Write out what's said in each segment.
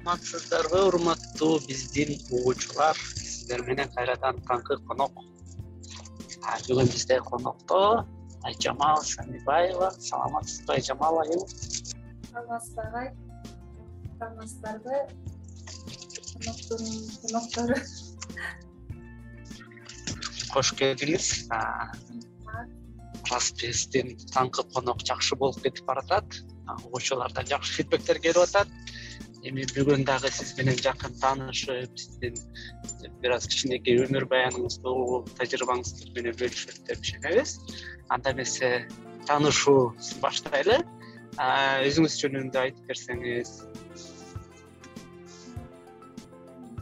Саламатсыздарбы, урматтуу биздин угуучулар. Сиздер менен кайрадан таңкы конок. Бүгүн бизде конокто Айжамал Самибаева. Саламатсызбы, Айжамал айым? Саламатсызбы, саламатсыздарбы. Коноктору. Кош келдиңиз. Рас биздин таңкы конок жакшы болуп кетип баратат. Угуучулардан жакшы фидбектер келип атат. Эми бүгүн дагы сиз менен жакын таанышып, сиздин бир аз кичинекей өмүр баяныңызды угуп, тажрыйбаңызды менен бөлүшөт деп ишенебиз. Анда эмесе таанышуубузду баштайлы. Өзүңүз жөнүндө айтып берсеңиз.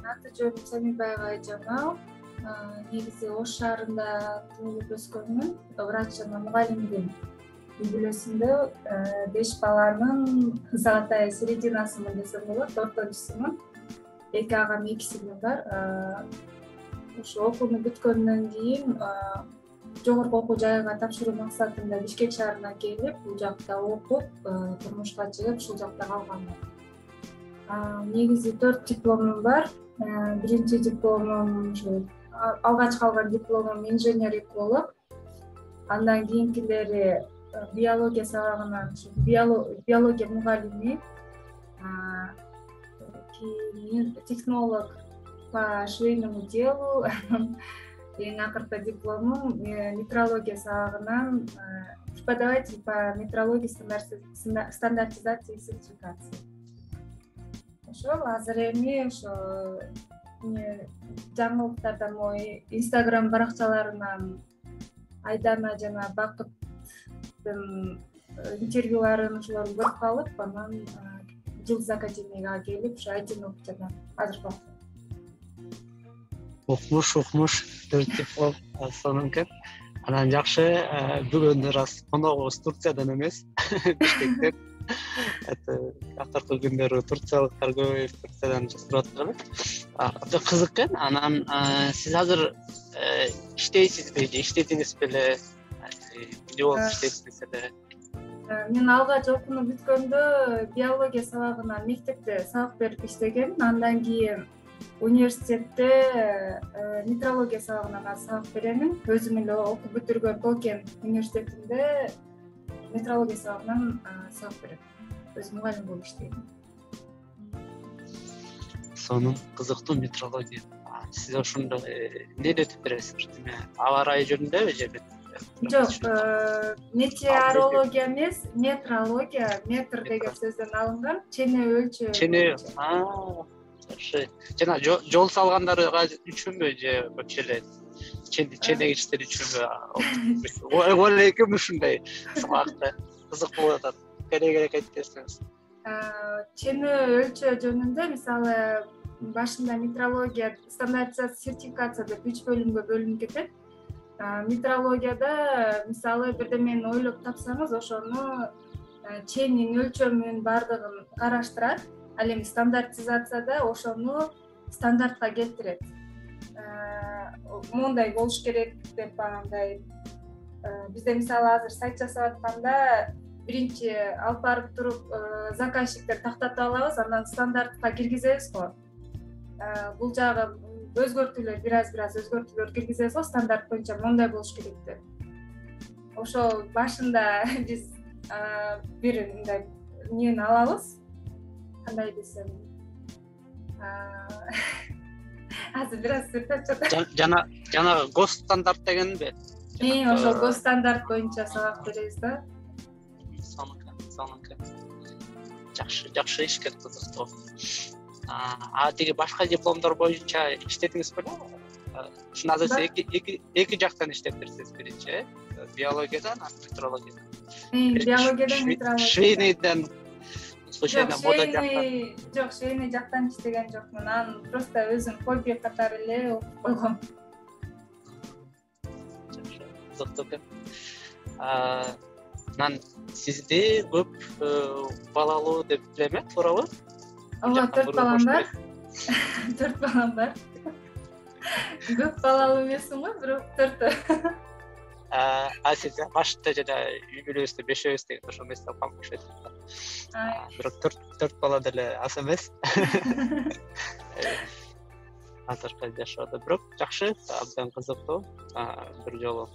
Аты жөнүм Самибаева Айжамал. Негизи Ош шаарында туулуп өскөнмүн. Врач жана мугалимдин үй-бүлөсүндө 5 баланын Сагатай серединасымын десем болот, ортончусумун. 2 агам, 2 сиңдим бар. Ошо окууну бүткөндөн кийин жогорку окуу жайга тапшыруу максатында Бишкек шаарына келип, бул жакта окуп, турмушка чыгып, ушул жакта калганмын. Негизи 4 дипломум бар. Биринчи дипломум ушу алгачкы алган дипломум инженер-эколог. Андан кийинкилери биология сабагынан биология мугалими, кийин технолог по швейному делу. Эң акыркы дипломум метрология сабагынан преподаватель по метрологии стандартизации и сертификации. Ошол азыр эми ошо жаңылыктардан мой Instagram баракчаларынан Айдана жана Бакыттын интервьюларын ошолорду көрүп калып, анан Жылдыз академияга келип, ошо айтын окуп жатам азыр. Окумуш, диплом сонун экен. Анан жакшы, бүгүн рас коногубуз Турциядан эмес, Бишкектен. Акыркы күндөрү турциялыктар көбөйүп, Турциядан турат эле. Абдан кызык экен. Анан сиз азыр иштейсизби, же иштедиңиз беле? Эмне болуп иштейсиз эле? Мен алгач окууну бүткөндө биология сабагынан мектепте сабак берип иштегем. Андан кийин университетте метрология сабагынан сабак беремин. Өзүм эле окуп бүтүргөн Токен университетинде метрология сабагынан сабак берем. Өзүм мугалим болуп иштейм. Сонун кызыктуу метрология. Сиз ошондо эмне өтүп бересиз? Аба ырайы жөнүндөбү же? Жок, метеорология эмес, метрология, метр деген сөздөн алынган, чене өлчөө. Чене, жакшы. Жана жол салгандарга үчүнбү же вообще эле ченегичтер үчүнбү? Ойлойм ушундай сабакты кызык болуп атат. Керек айтып берсеңиз. Чене өлчөө жөнүндө мисалы башында метрология стандартизация сертификация деп 3 бөлүмгө бөлүнүп кетет. Метрологияда мисалы бирдемени ойлоп тапсаңыз, ошону ченин өлчөмүн бардыгын караштырат. Ал эми стандартизацияда ошону стандартка келтирет. Мондай болуш керек деп андай бизде мисалы азыр сайт жасап атканда биринчи алып барып туруп заказчиктер тактатып алабыз, андан стандартка киргизебиз го. Бул жагы өзгөртүүлөр, бир аз өзгөртүүлөр киргизебиз го, стандарт боюнча мондай болуш керек деп. Ошол башында биз бир мындай нени алабыз. Кандай десем, азыр бир аз сүртөп жатам. Жана гос стандарт дегенби? Ошол гос стандарт боюнча сабак беребиз да. Сонун. Жакшы ишке кызыктуу. Тиги башка дипломдор боюнча иштедиңиз беле? Ушун азыр эки жактан иштеп берсиз, биринчи биологиядан, метрологиядан. Биологиядан, метрологиядан. Швейныйдан, случайно мода жактан. Жок, швейный жактан иштеген жокмун. Аны просто өзүм хобби катары эле окуп койгом. Жакшы, кызыктуу экен. Анан сизди көп балалуу деп билем, туурабы? Ооба, 4 балам бар. 4 балам бар. Көп балалуу эмесмин го, бирок 4. Siz başta жана үй бүлөбүздө бешөөбүз деген ошол эмес деп калмакчы эдик. Бирок төрт бала деле аз эмес. Азыркы жашоодо бирок жакшы, абдан кызыктуу. Бир жолу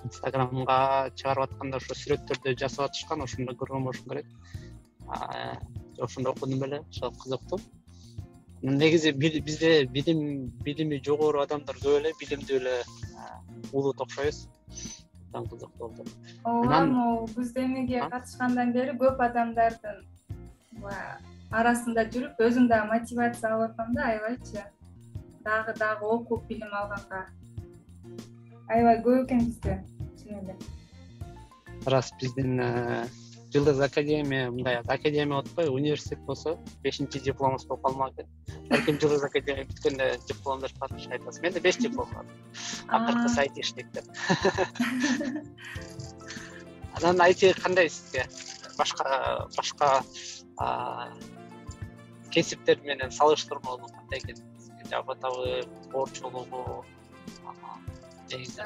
Инстаграмга чыгарып атканда ошо сүрөттөрдү жасап атышкан, ошондо көргөн болушум керек. Ошондо окудум эле, ошол кызыктуу. Негизи бизде билими жогору адамдар көп эле, билимдүү эле улут окшойбуз. Абдан кызыктуу болду. Ооба, Гүздемиге катышкандан бери көп адамдардын арасында жүрүп, өзүм дагы мотивация алып атам да, аябайчы. Дагы окуп билим алганга. Аябай көп экен бизде, чын эле. Раз биздин Жылдыз академия, мындай академия отпой, университет болсо 5-чи дипломубуз болуп калмак экен. Балким Жылдыз академия бүткөндө диплом берип калыш айтасыз. Менде 5 диплом бар. Акыркысы айтиштик деп. Анан айти кандай сизге? Башка кесиптер менен салыштырмалуу кандай экен? Жабатабы, борчулугу, негизи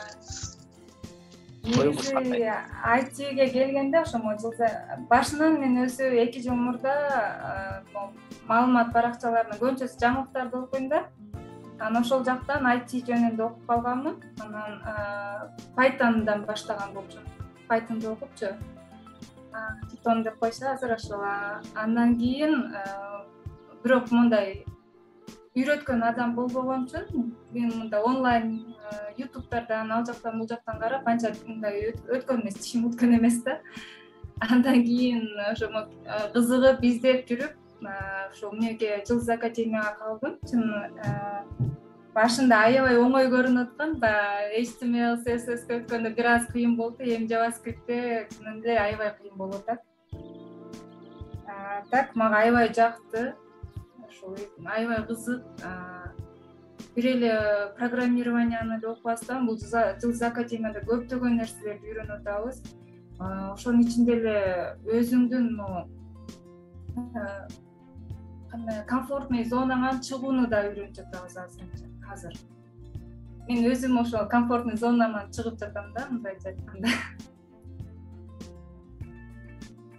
айтиге келгенде ошомо башынан мен өзү 2 жыл мурда маалымат баракчаларынын көбүнчөсү жаңылыктарды окуйм да. Анан ошол жактан айти жөнүндө окуп калганмын. Анан Python'дан баштаган болчумун. Python'ду окупчу. Python деп койсо азыр ошол. Андан кийин бирок мындай үйрөткөн адам болбогон үчүн мен мында онлайн YouTube'дардан ал жактан бул жактан карап анча мындай өткөн эмес, тишим өткөн эмес да. Андан кийин ошо кызыгып издеп жүрүп, ошо эмнеге Жылдыз академияга калдым. Чын башында аябай оңой көрүнүп аткан, HTML, CSS'ге өткөндө бир аз кыйын болду, эми JavaScript'те чын эле аябай кыйын болуп атат. Так, мага аябай жакты. Аябай кызык. Бир эле программированияны эле окубастан бул Жылдыз академияда көптөгөн нерселерди үйрөнүп атабыз. Ошонун ичинде эле өзүңдүн кандай комфортный зонаңан чыгууну да үйрөнүп жатабыз азыр. Мен өзүм ошол комфортный зонаман чыгып жатам да, мындайча айтканда.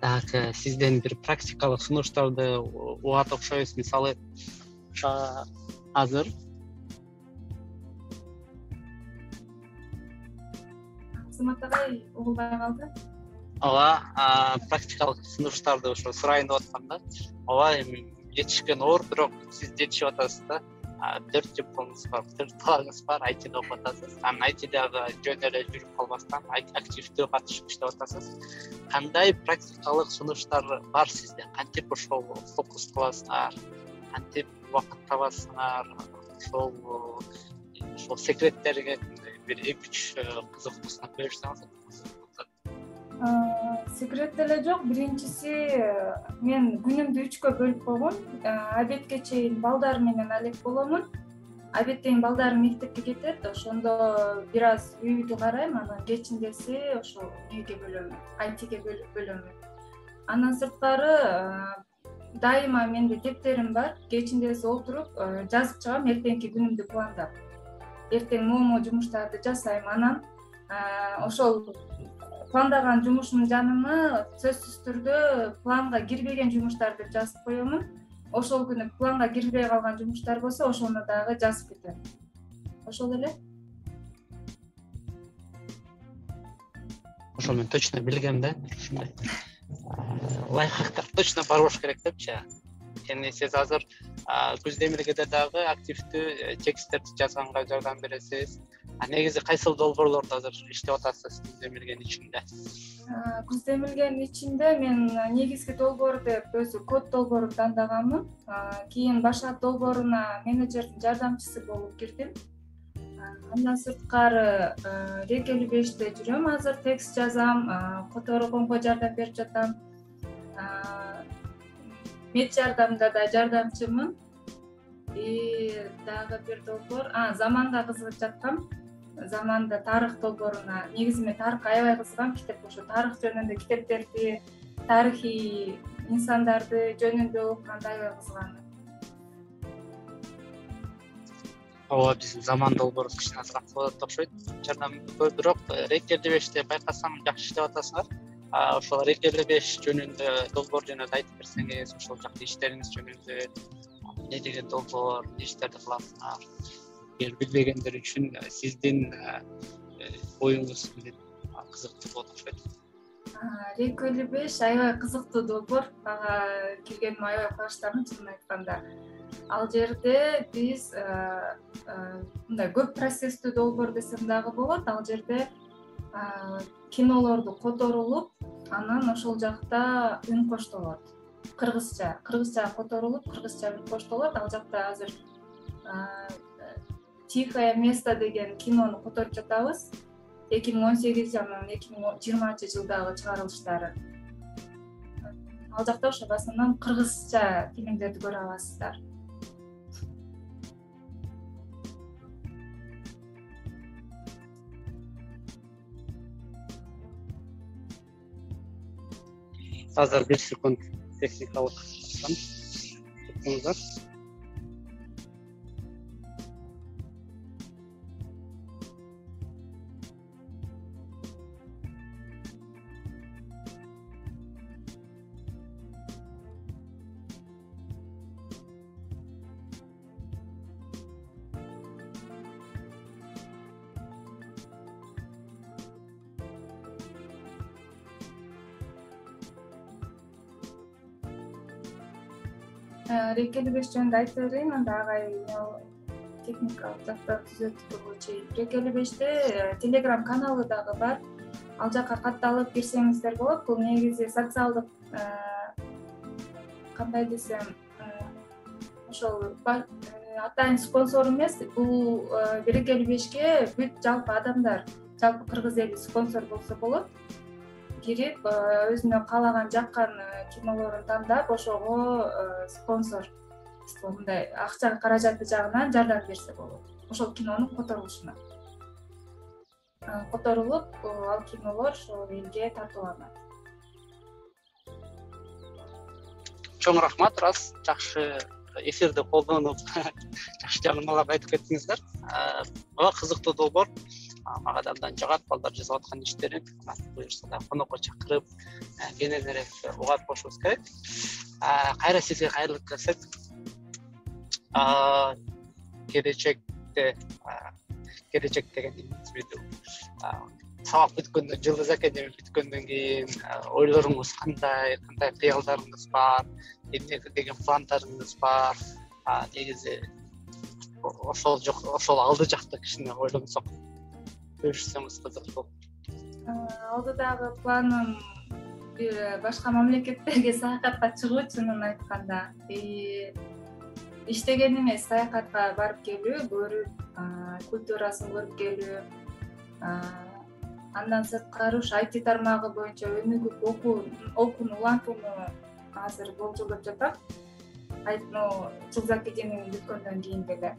Так, сизден бир практикалык сунуштарды угат окшойбуз. Мисалы, азыр Сыматагай угулбай калды. Ооба, практикалык сунуштарды ошо сурайын деп аткам да. Ооба, эми жетишкен оор, бирок сиз жетишип атасыз да. 4 дипломуңуз бар, 4 балаңыз бар, айтиде окуп атасыз. Анан айтидагы жөн эле жүрүп калбастан активдүү катышып иштеп атасыз. Кандай практикалык сунуштар бар сизде? Кантип ошол фокус кыласыңар? Кантип убакыт табасыңар? Ошол секреттерге бир 2-3 кызыктуусун берсеңиз. Секрет деле жок. Биринчиси, мен күнүмдү 3кө бөлүп койгом. Обедке чейин балдар менен алек боломун. Обедтен балдарым мектепке кетет, ошондо бир аз үйдү карайм, анан кечиндеси ошо үйгө бөлөм, айтиге бөлөм. Андан сырткары дайыма менде дептерим бар. Кечиндеси отуруп жазып чыгам эртеңки күнүмдү пландап. Эртең момо жумуштарды жасайм, анан ошол пландаган жумушумдун жанына сөзсүз түрдө планга кирбеген жумуштарды жазып коемун. Ошол күнү планга кирбей калган жумуштар болсо, ошону дагы жазып кетем. Ошол эле. Ошол мен точно билгем да. Ушундай лайфхактар точно бар болуш керек депчи. Эми сиз азыр Гүздемирге дагы активдүү тексттерди жазганга жардам бересиз. Негизи кайсыл долбоорлорду азыр иштеп атасыз Гүздемиргенин ичинде? Гүздемиргенин ичинде мен негизги долбоор деп өзү код долбоорун тандаганмын. Кийин башат долбооруна менеджердин жардамчысы болуп кирдим. Андан сырткары Рекели 5те жүрөм, азыр текст жазам, которгонго жардам берип жатам. Мед жардамда да жардамчымын. Дагы бир долбоор, заманга кызыгып жаткам. Заманда тарых долбооруна, негизи мен тарыхка аябай кызыгам, китеп ошо тарых жөнүндө китептерди, тарыхый инсандарды жөнүндө окуганга аябай кызыгам. ооба биздин заман долбоору кичине азыраак болот окшойт. Жардам бирок Рек 55-те байкасам жакшы иштеп атасыңар. Ошол Рек 55 жөнүндө долбоор жөнүндө айтып берсеңиз, ошол жакта иштериңиз жөнүндө эмне деген долбоор, эмне иштерди кыласыңар? Эгер билбегендер үчүн сиздин оюңуз менен кызыктуу болот окшойт. Рек 55 аябай кызыктуу долбоор. Ага келгениме аябай кубанычтамын, чынын айтканда. Ал жерде биз мындай көп процесстүү долбоор десем дагы болот. Ал жерде кинолорду которулуп, анан ошол жакта үн коштолот. Кыргызча которулуп, кыргызча үн коштолот. Ал жакта азыр Тихое место деген кинону которуп жатабыз. 2018 жана 2020 жылдагы чыгарылыштары. Ал жакта ошо басынан кыргызча фильмдерди көрө аласыздар. Азыр 1 секунд техникалык туктаңыздар. Рек 55 жөнүндө айтып берейин, анда агай техникалык жактан түзөтүүгө чейин. Рек 55те Telegram каналы дагы бар. Ал жакка катталып кирсеңиздер болот. Бул негизи социалдык кандай десем, ошол атайын спонсор эмес. Бул Рек 55ке бүт жалпы адамдар, жалпы кыргыз эли спонсор болсо болот. Кирип, өзүнө каалаган жаккан кинолорун тандап, ошого спонсор мындай акча каражаты жагынан жардам берсе болот. Ошол кинонун которулушуна. Которулуп, ал кинолор ошол элге тартууланат. Чоң рахмат, раз жакшы эфирди колдонуп, жакшы жаңылмаларды айтып кеттиңиздер. Буга кызыктуу долбоор. Мага абдан жагат балдар жасап аткан иштерин. Буюрса да конокко чакырып, кененирээк угат бошубуз керек. Кайра сизге кайрылып келсек, келечек деген биздин сабак бүткөндөн, жылдыз академия бүткөндөн кийин ойлоруңуз кандай кыялдарыңыз бар, эмне деген пландарыңыз бар? Негизи ошол алды жакта кичине ойлонсок бөлүшсөңүз кызыктуу. Алдыдагы планым бир башка мамлекеттерге саякатка чыгуу, чынын айтканда. Иштеген эмес, саякатка барып келүү, көрүп, культурасын көрүп келүү. Андан сырткары ушу IT тармагы боюнча өнүгүп окууну улантууну азыр болжолдоп жатам. Жылдыз академияны бүткөндөн кийин деле.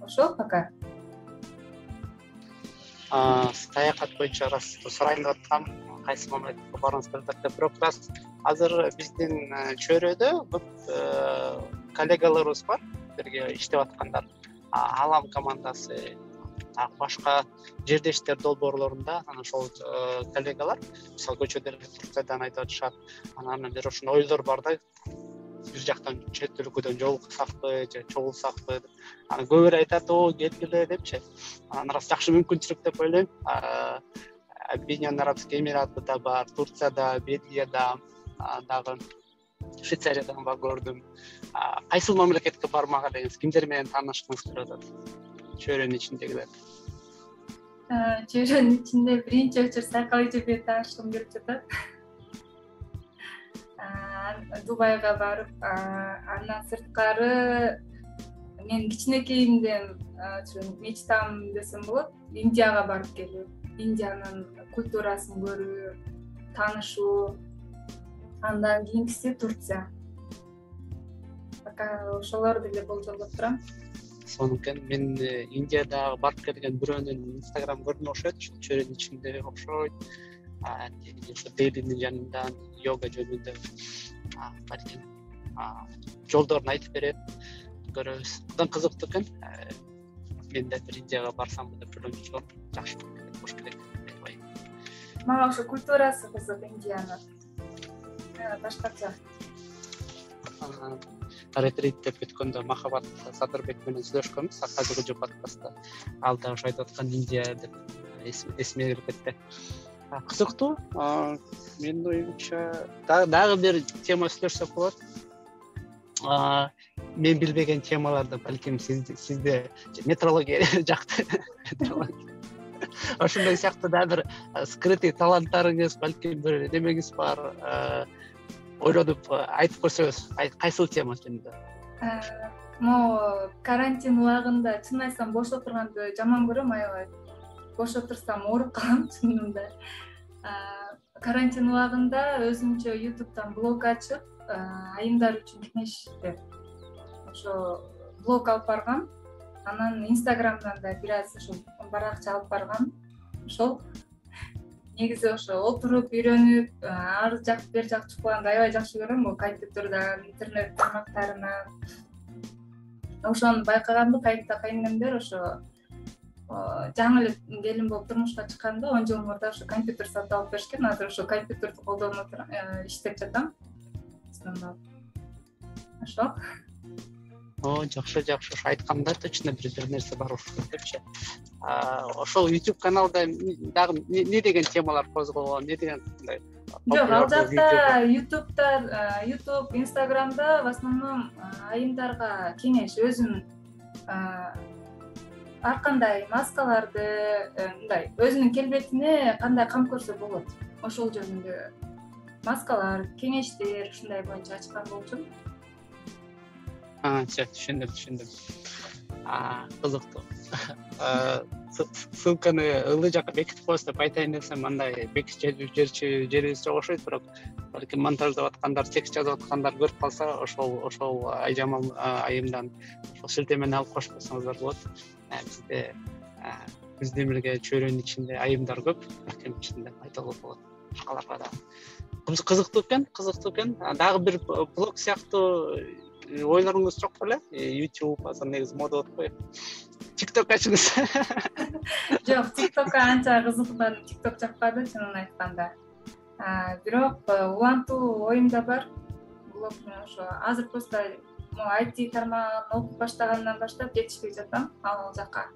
Ошол пока. Саякат боюнча раз сурайын деп аткам, кайсы мамлекетке баргыңыз келет деп. Бирок азыр биздин чөйрөдө көп коллегаларыбыз бар, бирге иштеп аткандар. Алам командасы, башка жердештер долбоорлорунда анан ошол коллегалар мисалы көчөдө Турциядан айтып атышат. Анан бир ошондой ойлор бар да, бир жактан чет өлкөдөн жолуксакпы же чогулсакпы. Анан көбүрө айтат, келгиле депчи. Анан раз жакшы мүмкүнчүлүк деп ойлойм. Объединенные Арабские Эмираты да бар, Турцияда, Бельгияда, дагы Швейцариядан бар көрдүм. Кайсыл мамлекетке бармага дегенсиз, кимдер менен таанышкыңыз келип атат? Чөйрөнүн ичиндегилер. Чөйрөнүн ичинде биринчи очур Сайкал эжеби таанышкым келип жатат. Дубайга барып, андан сырткары мен кичинекейимден мечтам десем болот, Индияга барып келүү, Индиянын культурасын көрүү, таанышуу. Андан кийинкиси Турция. Пока ошолор деле болжолдоп турам. Сонукен мен Индияда барып келген бирөөнүн Instagram көрдүм окшойт, чөйрөнүн ичинде окшойт. Ошо Делинин жанында йога жөнүндө бар экен. Жолдорун айтып берет. көрөбүз. Абдан кызыктуу экен. Мен да бир Индияга барсам деп ойлонуп жүргөм. Жакшы кош келет. Мага ошо культурасы кызык Индиянын. Башкача. Ретрит деп өткөндө Махаббат Садырбек менен сүйлөшкөнбүз. Акадыгы жок подкастта. Ал да ошо айтып аткан Индия деп эсиме кирип кетти. Кызыктуу. Менин оюмча дагы бир тема сүйлөшсөк болот. Мен билбеген темаларды балким сизде метрология жакты. Ошондой сыяктуу да бир скрытый таланттарыңыз, балким бир немеңиз бар. Ойлонуп айтып көрсөңүз, кайсыл тема жөнүндө? Могу карантин убагында чын айтсам бош отурганды жаман көрөм, аябай. Бош отурсам ооруп калам чынында. Карантин убагында өзүмчө YouTube'дан блог ачып, айымдар үчүн кеңеш деп ошо блог алып баргам. Анан Instagram'дан да бир аз ошо баракча алып баргам. Ошол негизи ошо отуруп үйрөнүп, ар жак бер жак чукканды аябай жакшы көрөм. Бул компьютерден, интернет тармактарынан. Ошону байкаганда кайнемдер ошо жаңы эле келин болуп турмушка чыкканда 10 жыл мурда ошо компьютер сатып алып беришкен. Азыр ошо компьютерди колдонуп иштеп жатам. Ошо. Жакшы. Айтканда точно бир нерсе бар ошо депчи. Ошол YouTube каналда дагы не деген темалар козголгон, не деген мындай? Жок, ал жакта YouTube, Instagram'да в основном айымдарга кеңеш өзүнүн ар кандай маскаларды, мындай өзүнүн келбетине кандай кам көрсө болот. Ошол жөнүндө маскалар, кеңештер ушундай боюнча ачкан болчумун. Түшүндүм. Кызыктуу. Ссылканы ылдый жакка бекитип коебуз деп айтайын десем, андай бекитип жерибиз жок окшойт, бирок балким монтаждап аткандар, текст жазып аткандар көрүп калса, ошол Айжамал айымдан ошол шилтемени алып кошпосоңуздар болот. Бизде бирге чөйрөнүн ичинде айымдар көп, балким ичинде айтылып болот. Башкаларга да кызыктуу экен. Дагы бир блог сыяктуу ойлоруңуз жок беле? YouTube азыр негизи мода болуп коюп. TikTok ачыңыз. Жок, TikTokка анча кызыкпадым, TikTok жакпады чынын айтканда. Бирок улантуу оюмда бар. Блог ошо азыр просто IT тармагын окуп баштагандан баштап жетишпей жатам ал жакка.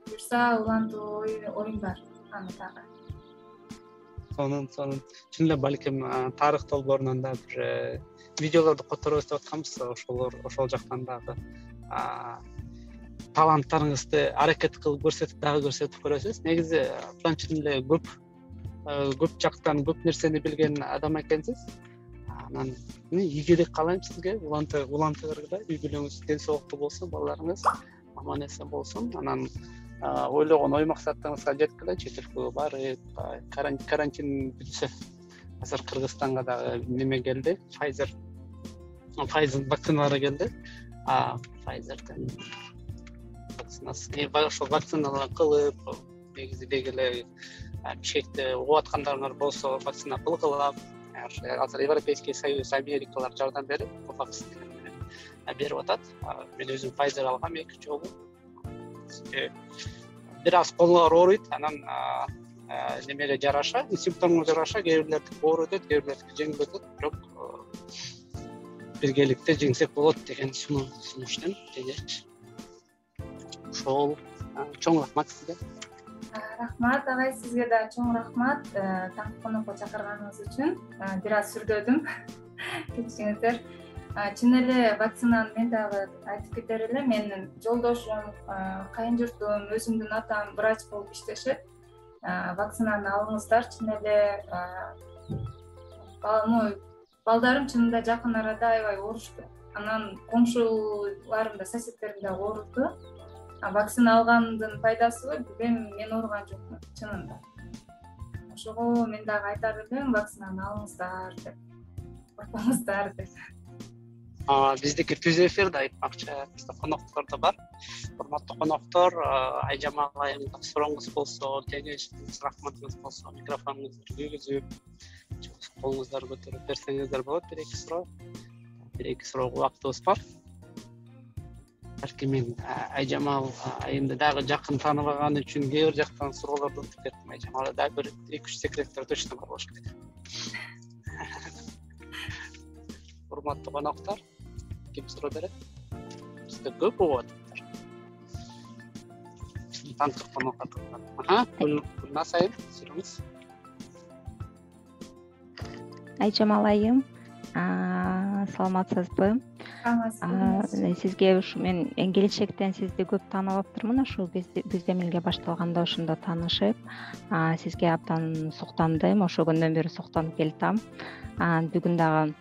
Буюрса улантуу оюм бар аны дагы. Сонун. Чын эле балким тарых долбоорунан да бир видеолорду которобуз деп атканбыз. Ошол жактан дагы таланттарыңызды аракет кылып көрсөтүп көрөсүз. Негизи чын эле көп жактан көп нерсени билген адам экенсиз. Анан ийгилик каалайм сизге, улантыгырда үй бүлөңүз ден соолуктуу болсун, балдарыңыз аман эсен болсун. Анан ойлогон ой максаттарыңызга жеткиле, чет элге барып, карантин бүтсө. Азыр Кыргызстанга дагы неме келди, Pfizer вакциналары келди. Pfizerден вакцинасы. Ошол вакциналарды кылып, негизи эле бишкекте угуп аткандарыңар болсо, вакцина кылгылап, азыр Европейский Союз, Америкалар жардам берип, вакцина берип атат. Мен өзүм Pfizer алгам 2 жолу. Бир аз колуңар ооруйт, анан немеге жараша, симптомго жараша кээ бирлердики ооруйт, кээ бирлердики жеңил өтөт, бирок биргеликте жеңсек болот деген сунуштан кеңеш. Ошол чоң рахмат сизге. Рахмат агай, сизге да чоң рахмат таңкы конокко чакырганыңыз үчүн. Бир аз сүрдөдүм. Кечиңиздер. Чын эле вакцинаны мен дагы айтып кетер элем. Менин жолдошум, кайын журтум, өзүмдүн атам врач болуп иштешет. Вакцинаны алыңыздар, чын эле балдарым чынында жакын арада аябай оорушту. Анан коңшуларым да, соседтерим да ооруду. Вакцина алгандын пайдасы мен ооруган жокмун чынында. Ошого мен дагы айтар элем, вакцинаны алыңыздар деп. Коркпоңуздар деп. Биздики түз эфирде айтмакчы, бизде коноктор да бар. Урматтуу коноктор, Айжамал айымдан сурооңуз болсо, кеңешиңиз, рахматыңыз болсо, микрофонуңузду күйгүзүп, колуңуздарды көтөрүп берсеңиздер болот. Бир эки суроого убактыбыз бар. Балким мен Айжамал айында дагы жакын тааныбаган үчүн кээ бир жактан суроолорду утуп кеттим. Айжамалда дагы бир 2-3 секреттер точно бар болуш керек. Урматтуу коноктор, ким суроо берет? Бизде көп болуп атат. Тантык коноктор. Гүлназ айым, сүрүңүз. Айжамал айым, саламатсызбы? Сизге ушу мен келечектен сизди көп таанып аптырмын. Ошол биз эмилге башталганда ошондо таанышып, сизге абдан суктандым. Ошол күндөн бери суктанып келатам. Бүгүн дагы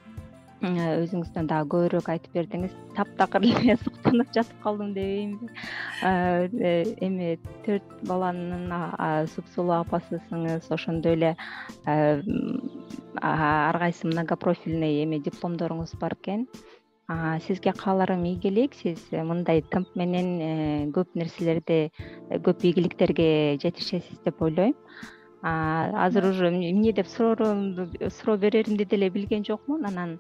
өзүңүздөн дагы көбүрөөк айтып бердиңиз. Таптакыр эле суктанып жатып калдым дебейинби? Эми 4 баланын супсулуу апасысыңыз, ошондой эле ар кайсы многопрофильный дипломдоруңуз бар экен. Сизге кааларым ийгилик. Сиз мындай темп менен көп нерселерди, көп ийгиликтерге жетишесиз деп ойлойм. Азыр уже эмне деп суроо береримди деле билген жокмун. Анан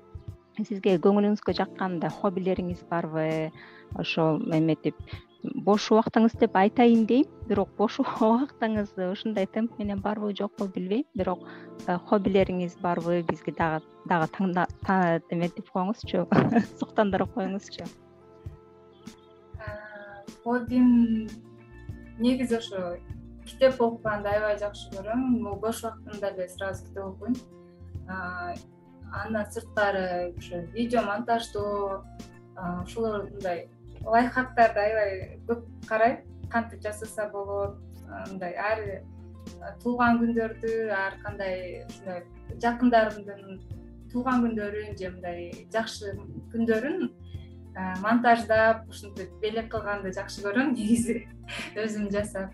сизге көңүлүңүзгө жаккан хоббилериңиз барбы? Ошо эметип бош убактыңыз деп айтайын дейм, бирок бош убактыңыз ушундай темп менен барбы жокпу билбейм. Бирок хоббилериңиз барбы? Бизге дагы эметип коюңузчу, суктандырып коюңузчу. Хоббим негизи ошо китеп окуганды аябай жакшы көрөм. Бош убактымда эле сразу китеп окуйм. Андан сырткары ошо видео монтаждоо, ушулардай лайфхактарды аябай көп карайм. Кантип жасаса болот, мындай ар туулган күндөрдү, ар кандай ушундай жакындарымдын туулган күндөрүн же мындай жакшы күндөрүн монтаждап, ушинтип белек кылганды жакшы көрөм негизи өзүм жасап.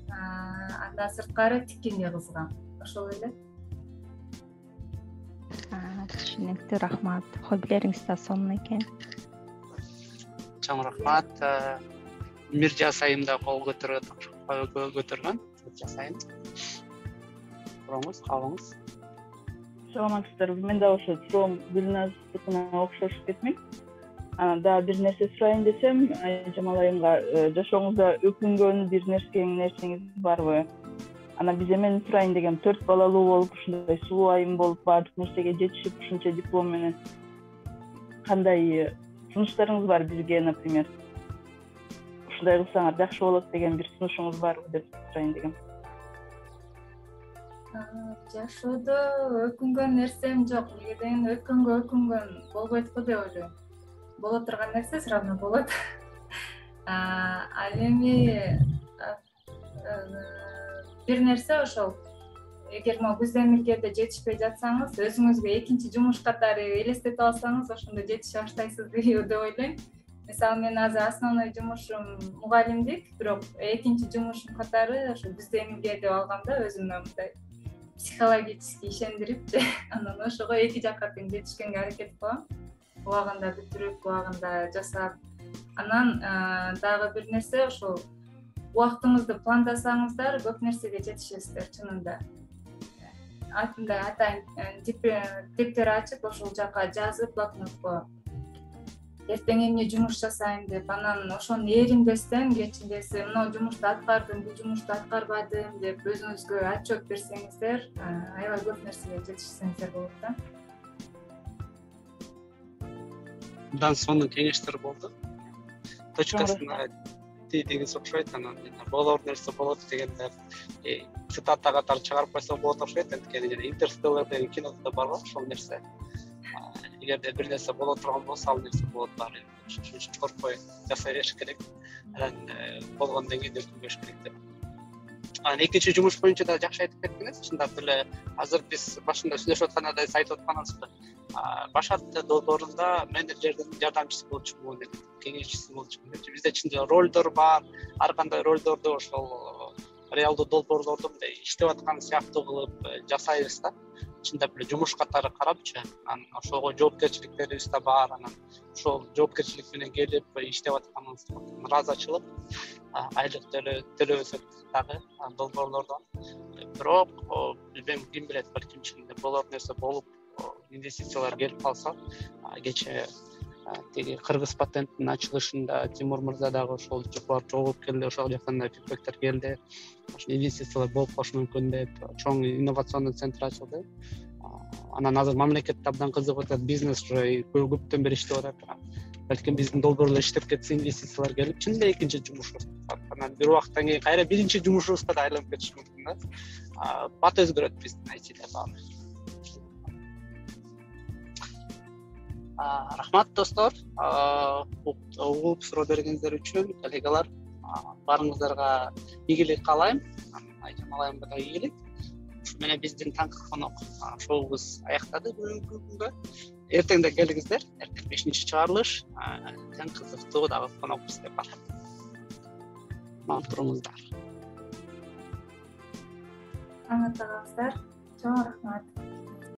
Андан сырткары тиккенге кызыгам. Ошол эле. Түшүнүктүү, рахмат. Хоббилериңиз да сонун экен. Чоң рахмат. Миржас айым да кол көтөргөн. Жасайын. Сурооңуз, кабылыңыз. Саламатсыздарбы? Мен да ошо суроом Гүлназдыкына окшошуп кетмек. Да бир нерсе сурайын десем, Айжамал айымга жашооңузда өкүнгөн бир нерсеңиз барбы? Анан биз эмен сурайын дегем, 4 балалуу болуп, ушундай сулуу айым болуп, баардык нерсеге жетишип, ушунча диплом менен кандай сунуштарыңыз бар бизге, например? Ушундай кылсаңар жакшы болот деген бир сунушуңуз барбы деп сурайын дегем. Жашоодо өкүнгөн нерсем жок. Эмнеге деген өкүнгөн болбойт го деп ойлойм. Боло турган нерсе все равно болот. Ал эми бир нерсе ошол, эгер күз эмилгеде жетишпей жатсаңыз, өзүңүзгө экинчи жумуш катары элестетип алсаңыз, ошондо жетише баштайсыз деп ойлойм. Мисалы, мен азыр основной жумушум мугалимдик, бирок экинчи жумушум катары ошо күз эмилге деп алгамда өзүмө мындай психологически ишендирип, анан ошого эки жакка тең жетишкенге аракет кылам. Убагында бүтүрүп, убагында жасап. Анан дагы бир нерсе, ошол убактыңызды пландасаңыздар, көп нерсеге жетишесиздер чынында. Мындай атайын типтер ачып, ошол жака жазып блокнотко эртең эмне жумуш жасайм деп, анан ошону эриндестен кечиндеси мына жумушту аткардым, бул жумушту аткарбадым деп өзүңүзгө отчет берсеңиздер, аябай көп нерсеге жетишсеңиздер болот да. Мындан сонун кеңештер болду. Точкасына тийдигиз окшойт, анан болор нерсе болот дегенде цитата катары чыгарып койсо болот окшойт. Анткени Интерстеллар деген кинода бар го ошол нерсе. Эгерде бир нерсе боло турган болсо, ал нерсе болот баары. Ошон үчүн коркпой жасай бериш керек. Анан болгондон кийин өкүнбөш керек деп. Анан экинчи жумуш боюнча да жакшы айтып кеттиңиз. Чындап эле азыр биз башында сүйлөшүп атканда айтып атканыбызбы, Башат долбоорунда менеджердин жардамчысы болчумун деп, кеңешчиси болчумун деп. Бизде чындап ролдор бар, ар кандай ролдорду ошол реалдуу долбоорлорду мындай иштеп аткан сыяктуу кылып жасайбыз да. Чындап эле жумуш катары карапчы, анан ошого жоопкерчиликтерибиз да бар, анан ошол жоопкерчилик менен келип иштеп атканыбызга ыраазычылык, айлык төлөбөсөк дагы долбоорлордон. Бирок билбейм, ким билет, балким ичинде болор нерсе болуп, инвестициялар келип калса, кечээ тиги кыргыз патенттин ачылышында Тимур мырза дагы ошол барып жолугуп келди, ошол жактан да фидбектер келди. Инвестициялар болуп калышы мүмкүн деп чоң инновационный центр ачылды. Анан азыр мамлекет абдан кызыгып атат, бизнес уже көптөн бери иштеп атат. Балким биздин долбоорлор иштеп кетсе, инвестициялар келип, чынында экинчи жумушубуз. Анан бир убакыттан кийин кайра биринчи жумушубузга да айланып кетиши мүмкүн да. Бат өзгөрөт биздин айтиде баары. Рахмат достор, угуп суроо бергениңиздер үчүн. Коллегалар, баарыңыздарга ийгилик каалайм. Айжамалайымга да ийгилик. Ушу менен биздин таңкы конок шоубуз аяктады бүгүнкү күнгө. Эртең да келиңиздер. Эртең 5-чи чыгарылыш. Тең кызыктуу дагы конокбуз деп бар. Аман туруңуздар. Аңатаңыздар. Чоң рахмат.